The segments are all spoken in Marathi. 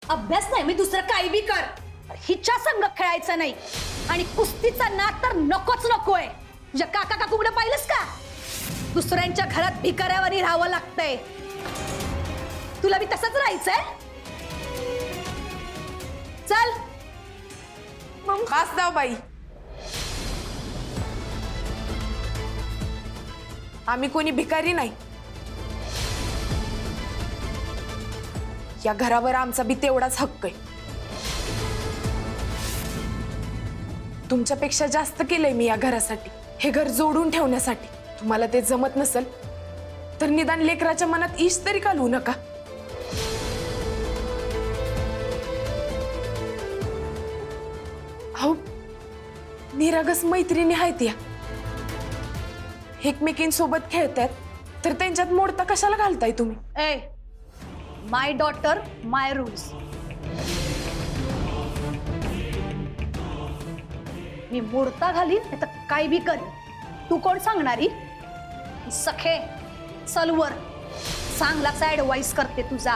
अभ्यास नाही मी दुसरं काही बी कर, हिच्या संग खेळायचं नाही. आणि कुस्तीचा नाद तर नकोच नकोय. तुझ्या काका काकूकडे पाहिलंस का? दुसऱ्यांच्या घरात भिकाऱ्यावरी राहावं लागतंय. तुला बी तसंच राहायचंय? चल बस जाऊ बाई. आम्ही कोणी भिकारी नाही. या घरावर आमचा बी तेवढाच हक्क आहे. तुमच्यापेक्षा जास्त केलंय मी या घरासाठी, हे घर जोडून ठेवण्यासाठी. तुम्हाला ते जमत नसेल तर निदान लेकराच्या मनात ईश तरी घालवू नका. अहो, निरागस मैत्रिणी आहेत या, एकमेकींसोबत खेळतात, तर त्यांच्यात मोडता कशाला घालताय तुम्ही? ए, माय डॉटर माय रूल्स. मी मोडता घालीन नाही तर काय बी करीन. तू कोण सांगणारी? सखे चलवर चांगलाच ऍडवाइस करते तुझा.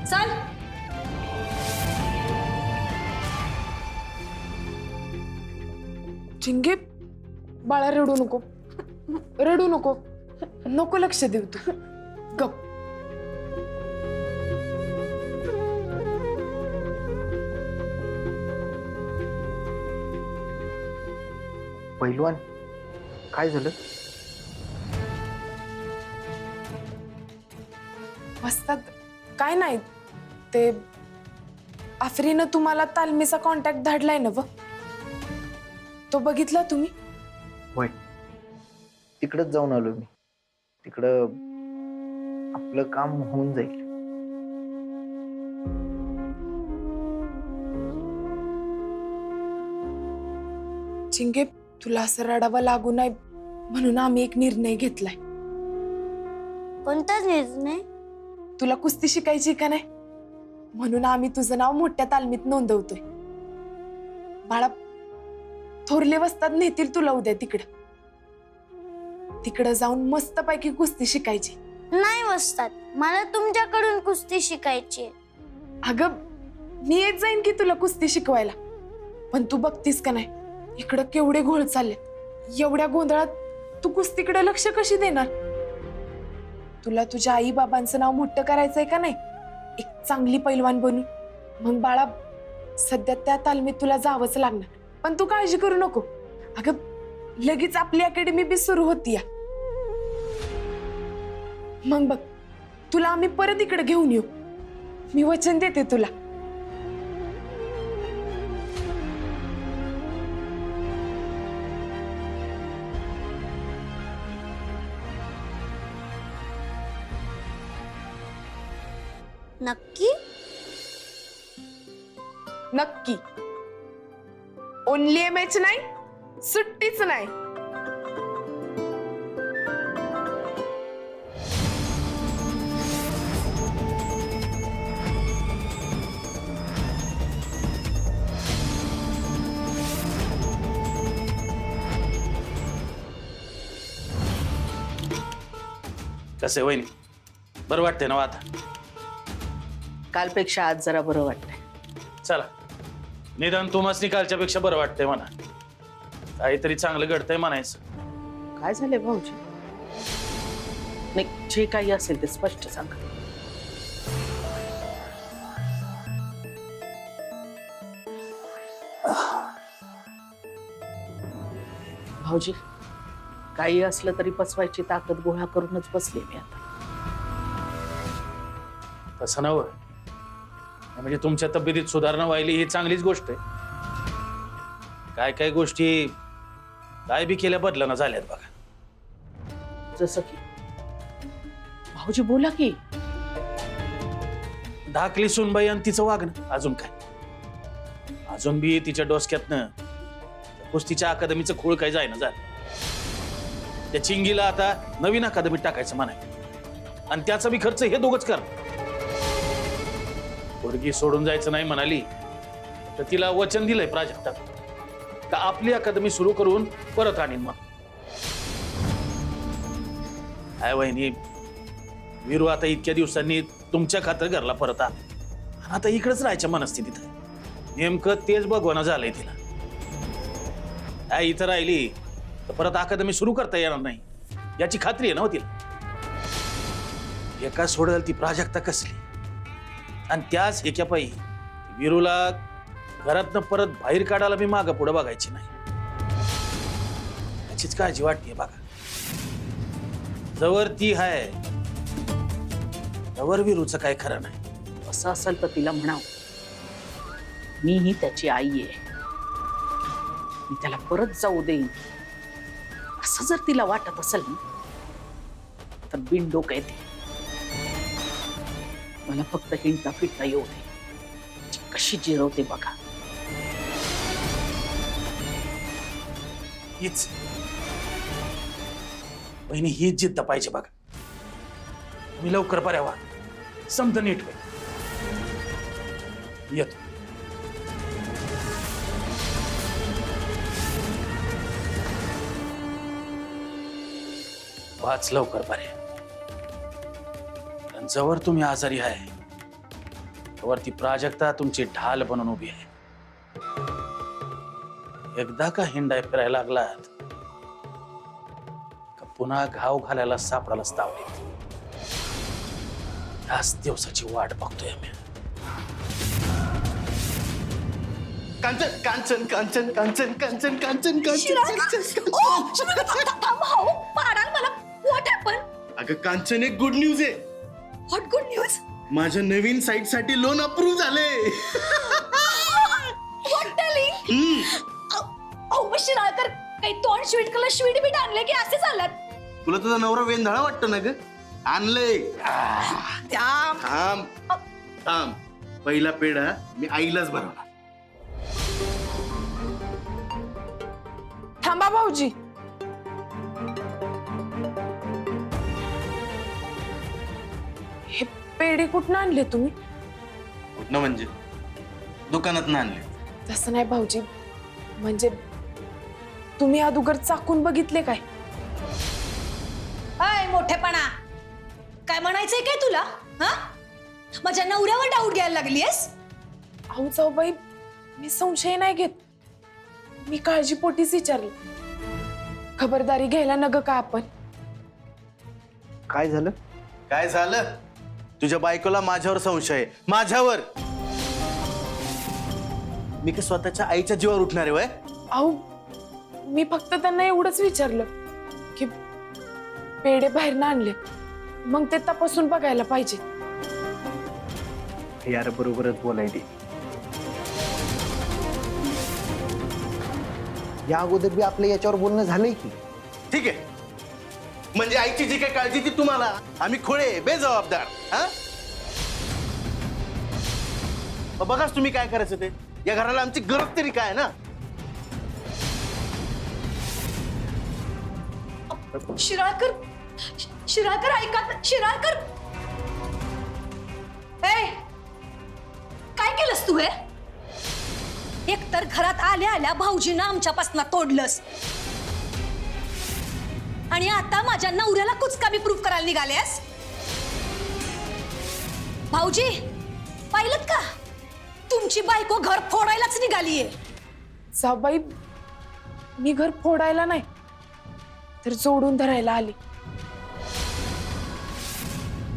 चल. चिंगे, बाळा रडू नको, रडू नको, नको लक्ष देऊ तू. गप. पहिलवान, काय झालं? वस्ताद, काय नाही, ते आफरीनं तुम्हाला तालमीचा कॉन्टॅक्ट धाडलाय ना व, तो बघितला तुम्ही? होय, तिकडच जाऊन आलो मी. तिकडं आपलं काम होऊन जाईल. चिंगे, तुला असं रडावं लागू नये म्हणून आम्ही एक निर्णय घेतलाय. कोणता निर्णय? तुला कुस्ती शिकायची का नाही म्हणून आम्ही तुझं नाव मोठ्या तालमीत नोंदवतोय. बाळा, थोरले वस्ताद नेतील तुला उद्या तिकडं. तिकडं जाऊन मस्तपैकी कुस्ती शिकायची. नाही वस्ताद, मला तुमच्याकडून कुस्ती शिकायची. अगं, मी येत जाईन की तुला कुस्ती शिकवायला. पण तू बघतीस का नाही, इकडं केवढे घोळ चालले. एवढ्या गोंधळात तू कुस्तीकडे लक्ष कशी देणार? तुला तुझ्या आई बाबांचं नाव मोठं करायचंय का नाही, एक चांगली पैलवान बनू. मग बाळा, सध्या त्या तालमीत तुला जावंच लागणार. पण तू काळजी करू नको. अगं, लगेच आपली अकॅडमी बी सुरू होती या. मग बघ, तुला आम्ही परत इकडे घेऊन येऊ. मी वचन देते तुला. नक्की? नक्की. ओनली मॅच नाही, सुट्टीच नाही. कसे वहिनी, बरं वाटतंय ना आता? कालपेक्षा आज जरा बरं वाटतंय. चला, निदान तुम्हाला कालच्यापेक्षा बरं वाटतंय म्हणा. काहीतरी चांगलं घडतंय म्हणायचं. काय झालंय भाऊजी? नाही, जे काही असेल ते स्पष्ट सांगा. भाऊजी, काही असलं तरी पचवायची ताकद गोळा करूनच बसले मी आता. तसं नव्हं, म्हणजे तुमच्या तब्येतीत सुधारणा व्हायली ही चांगलीच गोष्ट आहे. काय काय गोष्टी काय बी केल्या बदलना झाल्यात बघा. जसं की भाऊजी बोला की. धाकली सुनबाई आणि तिचं वागणं, अजून काय? अजून बी तिच्या डोसक्यातनं कुस्तीच्या अकादमीचं खूळ काय जायना झालं. त्या चिंगीला आता नवीन अकादमीत टाकायचं म्हणाय, आणि त्याचा बी खर्च हे दोघंच कर. पोरगी सोडून जायचं नाही म्हणाली तर तिला वचन दिलंय प्राजक्ता का आपली अकादमी सुरू करून परत आणीन. मग काय वहिनी, वीरू आता इतक्या दिवसांनी तुमच्या खातर घरला परत आला आणि आता इकडेच राहायच्या मनस्थितीत आहे. नेमकं तेच बघवणं झालंय तिला. काय इथं राहिली तर परत अकादमी सुरू करता येणार नाही याची खात्री आहे ना हो तिला. एका सोडल ती प्राजक्ता कसली आणि त्याच एकापायी वीरूला घरातनं परत बाहेर काढायला मी मागं पुढे बघायची नाही. याचीच काळजी वाटते बघा. जवळ ती आहे तवर वीरूचं काय खरं नाही. असं असेल तर तिला म्हणाव, मीही त्याची आई आहे, मी त्याला परत जाऊ देईन. असं जर तिला वाटत असेल ना तर बिन डोकं येते. मला फक्त हिंडता फिरता येऊ दे. ती कशी जिरवते बघा. हीच बहिणी, हीच जिद्द पाहिजे बघा. मी लवकर बऱ्या व्हा, समज नीट होईल. येतो. वाच लवकर बरे. आणि जवळ तुम्ही आजारी आहे तवर ती प्राजक्ता तुमची ढाल बनून उभी आहे. एकदा का हिंडाय फिरायला लागलात का पुन्हा घाव घालायला सापडायलाच तावले. याच दिवसाची वाट बघतोय आम्ही. कांचन कांचन कांचन कांचन कांचन कांचन कांचन अगं कांचन, एक गुड न्यूज आहे. What good news? माझ्या नवीन साईट साठी लोन अप्रूव्ह झाले. What telling? अहो शिराळकर, काही तोंड स्वीट कलर स्वीट बीट आणले की असे झालात? तुला तुझा नवरा वेंधळा वाटतो ना ग? आणलंय. त्या थांब थांब, पहिला पेढा मी आईलाच भरवणार. थांबा भाऊजी. हे पेढे कुठनं आणले तुम्ही? कुठनं म्हणजे? दुकानात आणले. तसं नाही भाऊजी, म्हणजे तुम्ही अगोदर चाकून बघितले काय? अय मोठेपणा, काय म्हणायचंय काय तुला? हा, माझ्या नवऱ्यावर डाऊट घ्यायला लागलीयस? अहो जाऊबाई, मी संशय नाही घेत, मी काळजीपोटीच विचारलं. खबरदारी घ्यायला नग का आपण? काय झालं? काय झालं? तुझ्या बायकोला माझ्यावर संशय आहे. माझ्यावर? मी का स्वतःच्या आईच्या जीवावर उठणार आहे वय? अहो मी फक्त त्यांना एवढंच विचारलं की पेढे बाहेरनं आणले, मग ते तपासून बघायला पाहिजे. यार बरोबरच बोलायली. या अगोदर बी आपलं याच्यावर बोलणं झालंय की. ठीक आहे, म्हणजे आईची जी काही काळजी ती तुम्हाला, आम्ही खोळे बेजबाबदार. हा, बघाच तुम्ही काय करायचं ते. या घराला आमची गरज तरी काय ना? शिराळकर, शिराळकर ऐका, शिराळकर. ए, काय केलंस तू? हे एकतर घरात आल्या आल्या भाऊजींना आमच्यापासून तोडलंस आणि आता माझ्या नवऱ्याला कुचकामी प्रूफ करायला निघालेस. भाऊजी पाहिलं का, तुमची बायको घर फोडायलाच निघालीये. जाऊबाई, मी घर फोडायला नाही तर जोडून धरायला आले.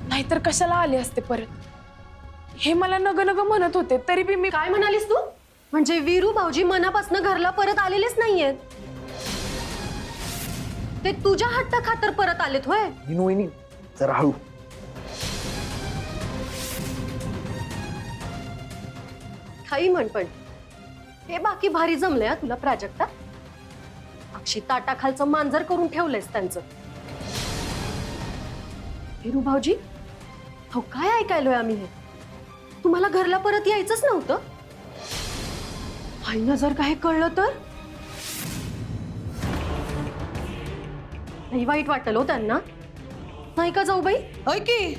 नाहीतर कशाला आले असते परत? हे मला नग नग म्हणत होते, तरी बी मी. काय म्हणालीस तू? म्हणजे वीरू भाऊजी मनापासून घरला परत आलेलेच नाहीयेत, ते तुझ्या हट्टा खातर परत आलेत होय? वहिनी जरा हळू. काही म्हण, पण हे बाकी भारी जमलंय हा तुला प्राजक्ता. अक्षी ताटाखालचं मांजर करून ठेवलंयस त्यांचं. वीरू भाऊजी, हो काय ऐकायलोय आम्ही? हे तुम्हाला घरला परत यायचंच नव्हतं? आईनं जर काही कळलं तर? नाही वाईट वाटलं हो त्यांना, नाही का जाऊबाई? होय की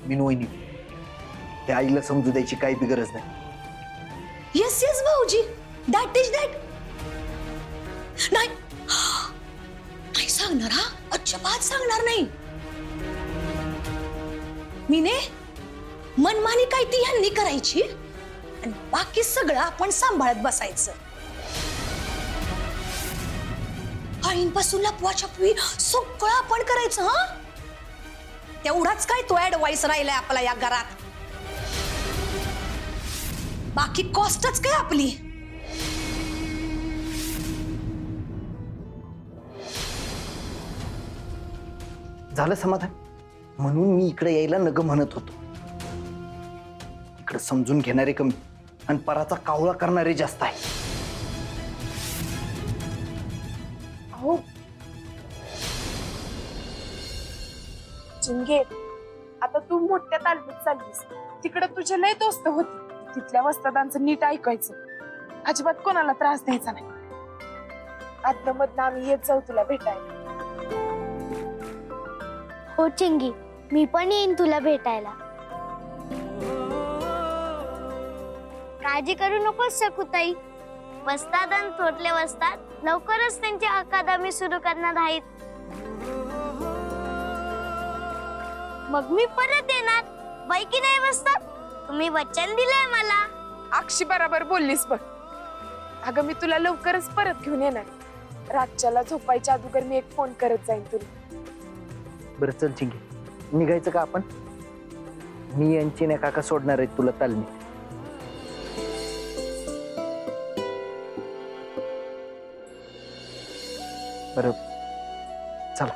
वहिनी, त्या आईला समजू द्यायची काही बी गरज नाही. येस येस भाऊजी, दॅट इज दॅट. नाही नाही सांगणार, हा अजिबात सांगणार नाही. मीने मनमानी काय ती ह्यांनी करायची आणि बाकी सगळं आपण सांभाळत बसायचं. आईंपासून लपवाछपवी सगळं आपण करायचं. हा तेवढाच काय तो ऍडवाइस राहिलाय आपला या घरात. बाकी कॉस्टच काय आपली. झालं समाधान. म्हणून मी इकडे यायला नग म्हणत होतो. इकडे समजून घेणारे कमी आणि पराचा कावळा करणारे जास्त आहे. अहो चिंगे, आता तू मोठ्या तालमीत चाललीस. तिकडे तुझे लय दोस्त होते. तिथल्या वस्तादांचं नीट ऐकायचं. अजिबात कोणाला त्रास द्यायचा नाही. आदमधनं आम्ही येत जाऊ तुला भेटायला. हो चिंगी, मी पण येईन तुला भेटायला. काळजी करू नकोस शकूताई. वस्ताद आणि थोरले वस्ताद लवकरच त्यांची अकादमी सुरू करणार आहेत. मग मी परत येणार. बाई की नाही वस्ताद? तुम्ही वचन दिलंय मला. अक्षी बरोबर बोललीस बघ. अगं मी तुला लवकरच परत घेऊन येणार. रातच्याला झोपायच्या अगोदर मी एक फोन करत जाईन तुला. बरं चल चिंगे, निघायचं का आपण? मी यांची नाही काका सोडणार आहेत तुला तालमी. बरं चला.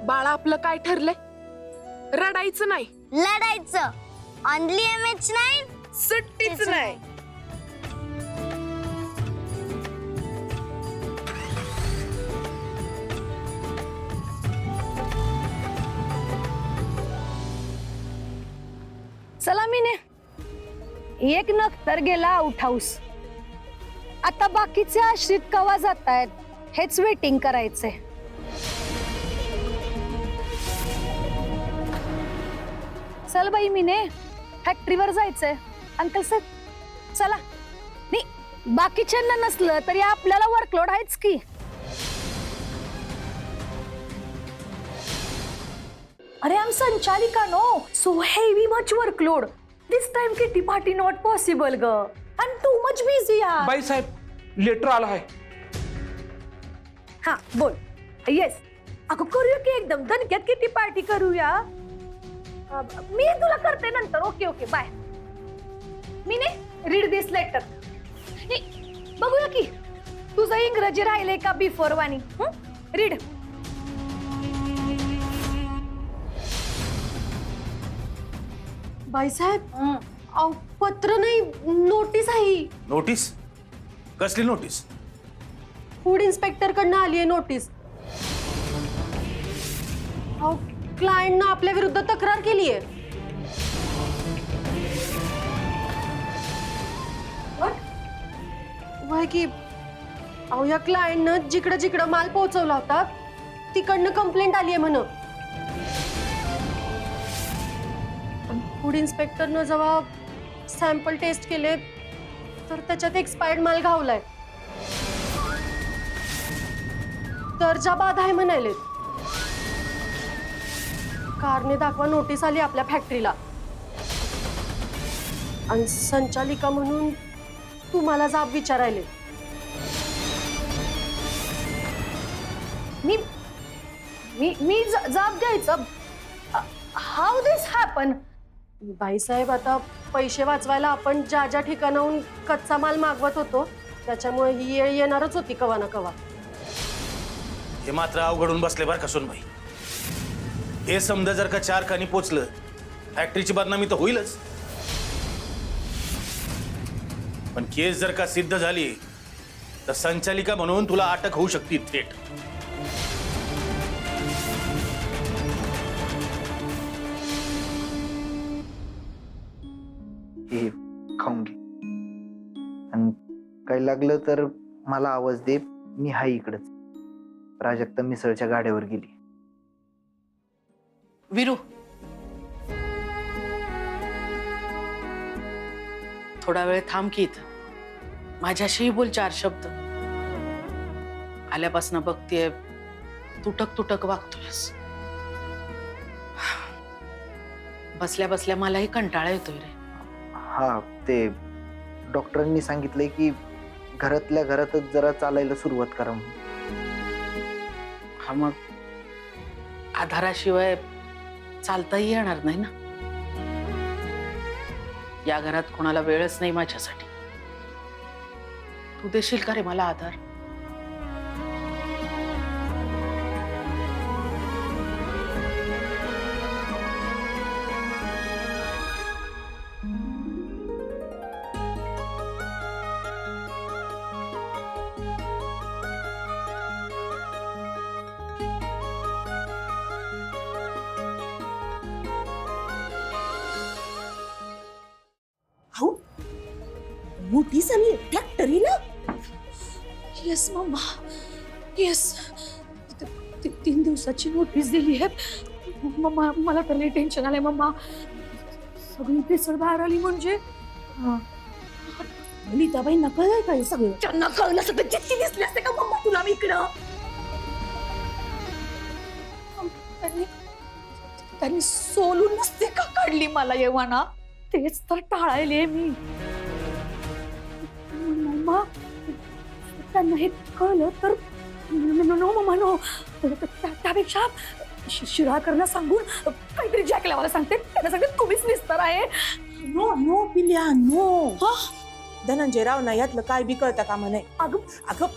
बाळा, आपलं काय ठरलंय? रडायचं नाही, लढायचं. Only MH9. सुट्टीच नाही. चला मीने, एक नख तर गेला आउट हाऊस. आता बाकीचे आश्रित कवा जात आहेत हेच वेटिंग करायचंय. चल बाई मीने, फॅक्टरीवर जायचंय. अंकल सर चला. नाही बाकीच्यांना नसलं तरी आपल्याला वर्कलोड आहेच की. अरे आम संचालिका no, so heavy much workload. This time kitty party not possible ग. आणि टू मच बिझी यार. बाई साहेब, लेटर आला आहे. हा बोल. येस अगं करूया की एकदम दणक्यात किटी पार्टी करूया. मी तुला करते नंतर. Okay okay bye. मी ने रीड दिस लेटर. बघूया की तुझं इंग्रजी राहिलंय का बिफोर वाणी. रीड. बाईसाहेब, अहो पत्र नाही, नोटीस आहे. नोटीस? कसली नोटीस? फूड इन्स्पेक्टर कडनं आली आहे नोटीस. अहो क्लायंटनं आपल्या विरुद्ध तक्रार केली आहे. वय की अहो या क्लायंटनं जिकडं जिकडं माल पोहोचवला होता तिकडनं कंप्लेंट आली आहे म्हणून. फूड इन्स्पेक्टरनं जेव्हा सॅम्पल टेस्ट केले तर त्याच्यात एक्सपायर्ड माल घावलाय. दर्जा बाद आहे म्हणाले. कारणे दाखवा नोटीस आली आपल्या फॅक्टरीला. आणि संचालिका म्हणून तुम्हाला जाब विचारायले. मी मी मी जाब द्यायचं. How this happen? बाईसाहेब, आता पैसे वाचवायला आपण ज्या ज्या ठिकाणाहून कच्चा माल मागवत होतो त्याच्यामुळे ही येळ येणारच होती कवा ना कवा. हे मात्र अवघडून बसले बरं का सोनबाई. हे समजा जर का 4 कानी पोचलं, फॅक्टरीची बदनामी तर होईलच. पण केस जर का सिद्ध झाली तर संचालिका म्हणून तुला अटक होऊ शकते थेट. हे खाऊन घे आणि काही लागलं तर मला आवाज दे. मी हाय इकडच. प्राजक्ता मिसळच्या गाड्यावर गेली. विरू, थोडा वेळ थांब की इथं. माझ्याशीही बोल 4 शब्द. आल्यापासून बघतेय तुटक तुटक वागतोयस. बसल्या बसल्या मलाही कंटाळा येतोय रे. हा, ते डॉक्टरांनी सांगितलंय की घरातल्या घरातच जरा चालायला सुरुवात करा म्हणून. हा, मग आधाराशिवाय चालताही येणार नाही ना. या घरात कोणाला वेळच नाही माझ्यासाठी. तू देशील का रे मला आधार? नोटीस आली फॅक्टरीला. Yes mamma, yes. 3 दिवसाची नोटीस दिली आहे मम्मा. मला तर लई टेन्शन आलंय मम्मा. सगळी पेसळ बाहेर आली म्हणजे नीताबाईंना कळलंय का हे सगळं? त्यांना कळलं सगळं. चिठ्ठी दिसली असते का मम्मा तुला मी इकडं? त्यांनी सोलून नसते का काढली मला येवाना? तेच तर टाळायले मी. मम्मा, त्यांना हे कळलं तर नो मम्मा नो. त्यापेक्षा शिराळकरला सांगून काहीतरी जॅक लावायला सांगते. त्यांना सांगते तुम्हीच निस्तार आहे. नो नो पिल्या नो. धनंजय ना यातलं काय बी कळतं का म्हणे. अगं अगं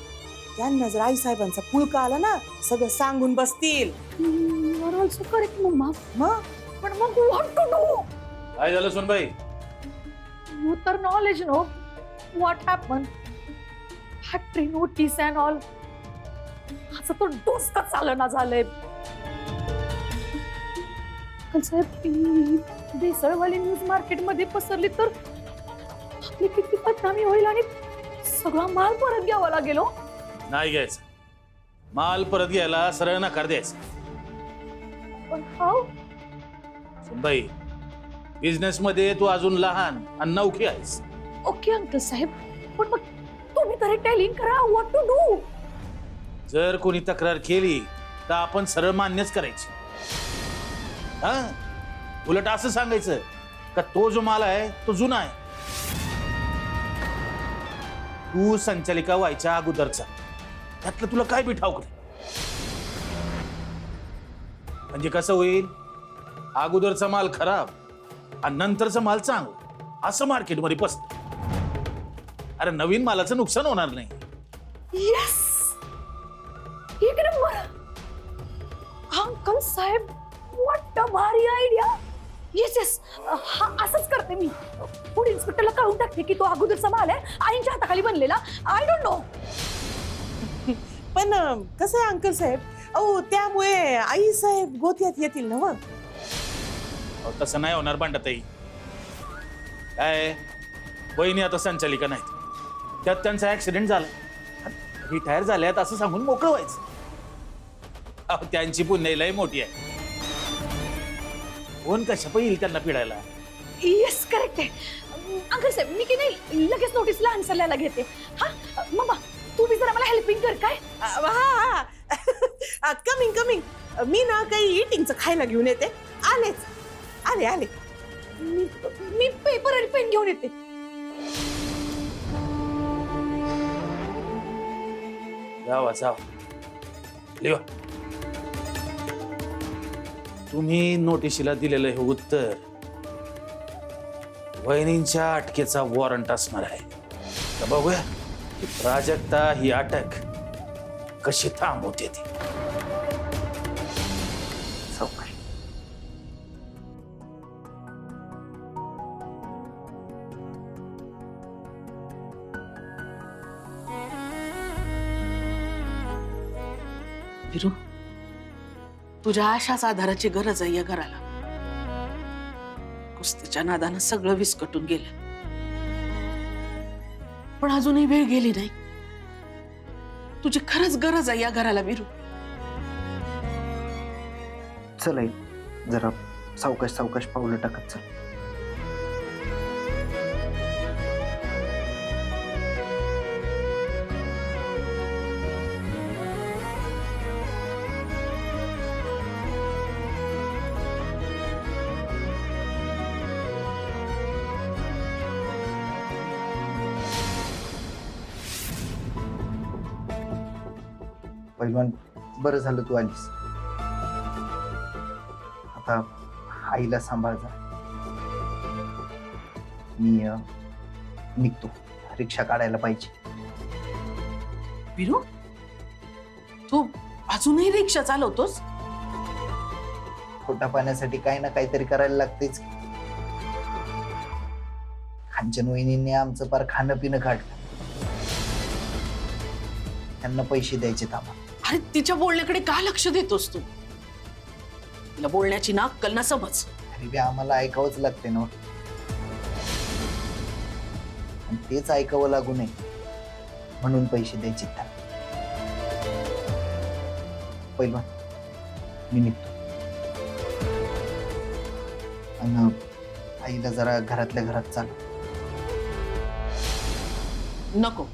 त्यांना जर आई साहेबांचा पुळका आला ना सगळं सांगून बसतील. Also correct mamma. मग पण मग व्हॉट टू डू? काय झालं सोनबाई? यू तर knowledge no what happen. Factory notice and all. असं तो डोसका चालना झालंय. साहेब, बेसळवाली न्यूज मार्केटमध्ये पसरली तर आपली किती बदनामी होईल आणि सगळा माल परत घ्यावा लागेल. नाही घ्यायचं माल. परत घ्यायला सरळ नकार द्यायचा. पण हाऊ? सुनबाई, बिझनेस मध्ये तू अजून लहान आणि नवखी आहेस. ओके अंकल साहेब, पण मग तुम्ही तरी टेलिंग करा व्हॉट टू डू. जर कोणी तक्रार केली तर आपण सरळ मान्यच करायची. हा, उलट असं सांगायचं का तो जो माल आहे तो जुना आहे. तू संचालिका व्हायच्या अगोदरचा, त्यातलं तुला काय बी ठाऊक नाही. म्हणजे कसं होईल, अगोदरचा माल खराब आणि नंतरचा माल चांगला असं मार्केटमध्ये पसत. अरे नवीन मालाचं नुकसान होणार नाही. येस, एक नंबर. अंकल साहेब, व्हॉट अ भारी आयडिया. येस येस, हा असंच करते मी. फूड इन्स्पेक्टरला कळून टाकते की तो अगोदरचा माल आहे आईच्या हाताखाली बनलेला. I don't know. पण कसं आहे अंकल साहेब, अहो त्यामुळे आई साहेब गोत्यात येतील ना. मग तसं नाही होणार भांडताई. काय वहिनी आता संचालिका नाहीत, त्यात त्यांचा ऍक्सिडेंट झाला, रिटायर झाल्यात असं सांगून मोकळं व्हायचं. अहो त्यांची पुण्याई लय मोठी आहे. कोण कशा पण येईल त्यांना पिडायला. येस करेक्ट आहे अंकल साहेब. मी की नाही लगेच नोटीसला आन्सर लिहायला घेते. हा मम्मा, तू बी जरा मला हेल्पिंग कर. काय? Coming coming. मी ना काही इटिंगचं खायला घेऊन येते. आलेच, आले आले. मी पेपर आणि पेन घेऊन येते. जावा जावा, लिहा. तुम्ही नोटिशीला दिलेलं हे उत्तर वहिनींच्या अटकेचा वॉरंट असणार आहे. तर बघूया की प्राजक्ता ही अटक कशी थांबवते ती. सावकाश. विरू, तुझ्या अशाच आधाराची गरज आहे या घराला. कुस्तीच्या नादानं सगळं विस्कटून गेलं, पण अजूनही वेळ गेली नाही. तुझी खरंच गरज आहे या घराला विरू. चल आई, जरा सावकाश सावकाश पावलं टाकत चल. पैलवान, बरं झालं तू आलीस. आता आईला सांभाळ जा. मी निघतो, रिक्षा काढायला पाहिजे. विरू, तू अजूनही रिक्षा चालवतोस? पोटा पाण्यासाठी काही ना काहीतरी करायला लागतेच. कांचन वहिनींनी आमचं पार खाणं पिणं काढलं. त्यांना पैसे द्यायचे आम्हाला. अरे तिच्या बोलण्याकडे का लक्ष देतोस तू? तिला बोलण्याची ना अक्कल ना समज. तरी बी आम्हाला ऐकावंच लागते ना. आणि तेच ऐकावं लागू नये म्हणून पैसे द्यायचे त्यांना. पैलवान, मी निघतो. आणि आईला जरा घरातल्या घरात चाल. नको,